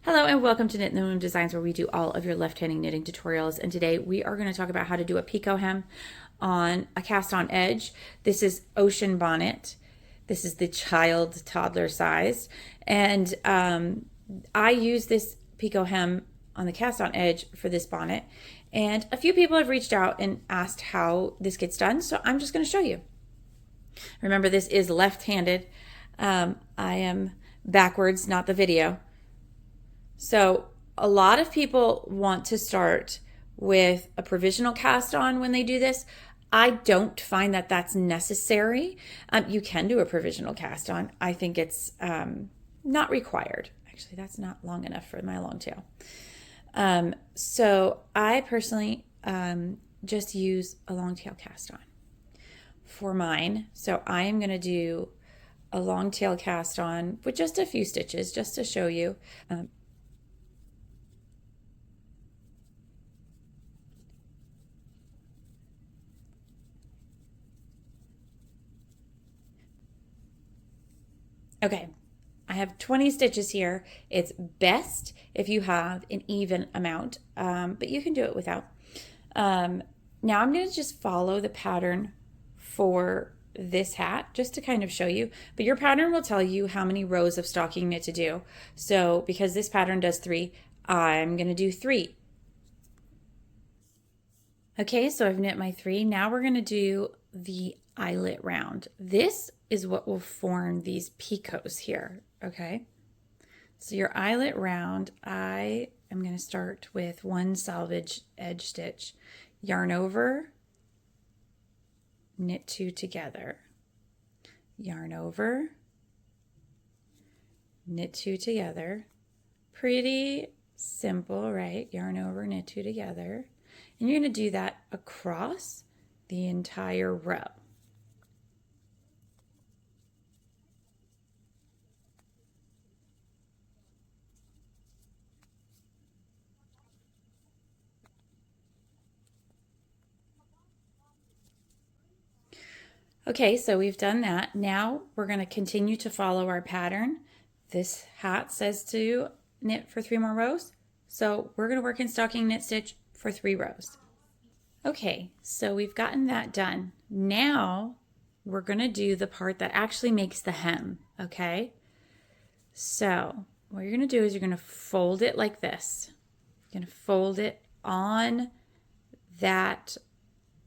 Hello and welcome to Knit in the Loom Designs, where we do all of your left-handed knitting tutorials. And today we are going to talk about how to do a picot hem on a cast-on edge. This is Ocean Bonnet. This is the child toddler size, and I use this picot hem on the cast-on edge for this bonnet. And a few people have reached out and asked how this gets done, so I'm just going to show you. Remember, this is left-handed. I am backwards, not the video. So a lot of people want to start with a provisional cast on when they do this. I don't find that that's necessary. You can do a provisional cast on. I think it's not required. Actually, that's not long enough for my long tail. So I personally just use a long tail cast on for mine. So I am going to do a long tail cast on with just a few stitches just to show you. Okay, I have 20 stitches here. It's best if you have an even amount, but you can do it without. Now I'm going to just follow the pattern for this hat just to kind of show you, but your pattern will tell you how many rows of stocking knit to do. So because this pattern does 3, I'm going to do 3. Okay, so I've knit my 3. Now we're going to do the eyelet round. This is what will form these picots here, okay? So your eyelet round, I am going to start with 1 salvage edge stitch, yarn over, knit 2 together, yarn over, knit 2 together. Pretty simple, right? Yarn over, knit 2 together. And you're going to do that across the entire row. Okay, so we've done that. Now we're going to continue to follow our pattern. This hat says to knit for 3 more rows. So we're going to work in stocking knit stitch for 3 rows. Okay, so we've gotten that done. Now we're going to do the part that actually makes the hem, okay? So what you're going to do is you're going to fold it like this. You're going to fold it on that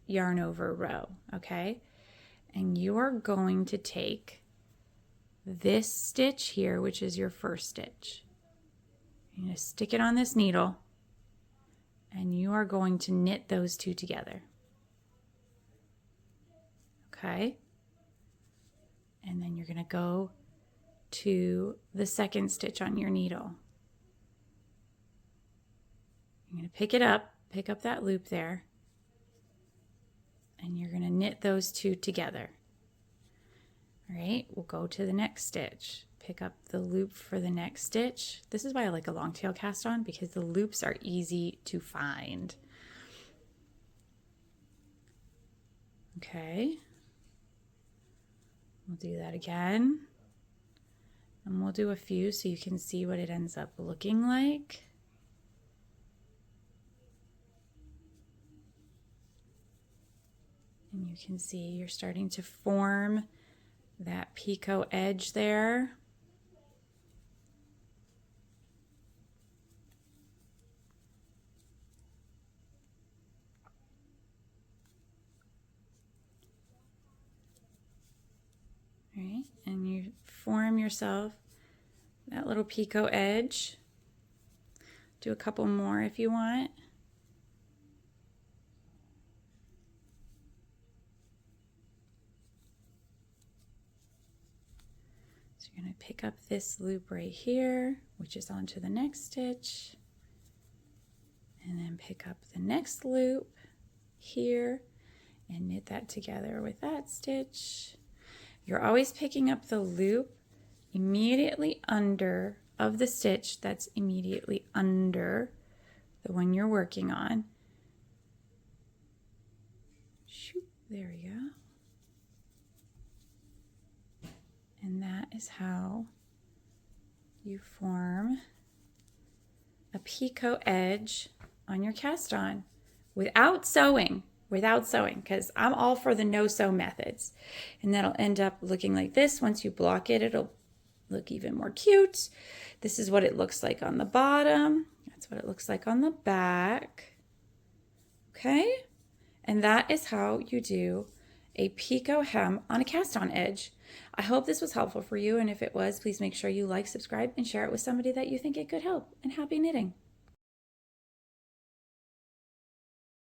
yarn over row, okay? And you are going to take this stitch here, which is your first stitch. You're going to stick it on this needle, and you are going to knit those 2 together. Okay? And then you're going to go to the second stitch on your needle. You're going to pick it up, pick up that loop there, and you're going to knit those 2 together. All right, we'll go to the next stitch. Pick up the loop for the next stitch. This is why I like a long tail cast on, because the loops are easy to find. Okay, we'll do that again. And we'll do a few so you can see what it ends up looking like. And you can see you're starting to form that picot edge there. All right, and you form yourself that little picot edge. Do a couple more if you want. So you're going to pick up this loop right here, which is onto the next stitch, and then pick up the next loop here and knit that together with that stitch. You're always picking up the loop immediately under of the stitch that's immediately under the one you're working on. Shoot, there we go. And that is how you form a picot edge on your cast on without sewing, because I'm all for the no sew methods. And that'll end up looking like this. Once you block it, it'll look even more cute. This is what it looks like on the bottom. That's what it looks like on the back. Okay? And that is how you do a picot hem on a cast on edge. I hope this was helpful for you, and if it was, please make sure you like, subscribe, and share it with somebody that you think it could help. And happy knitting!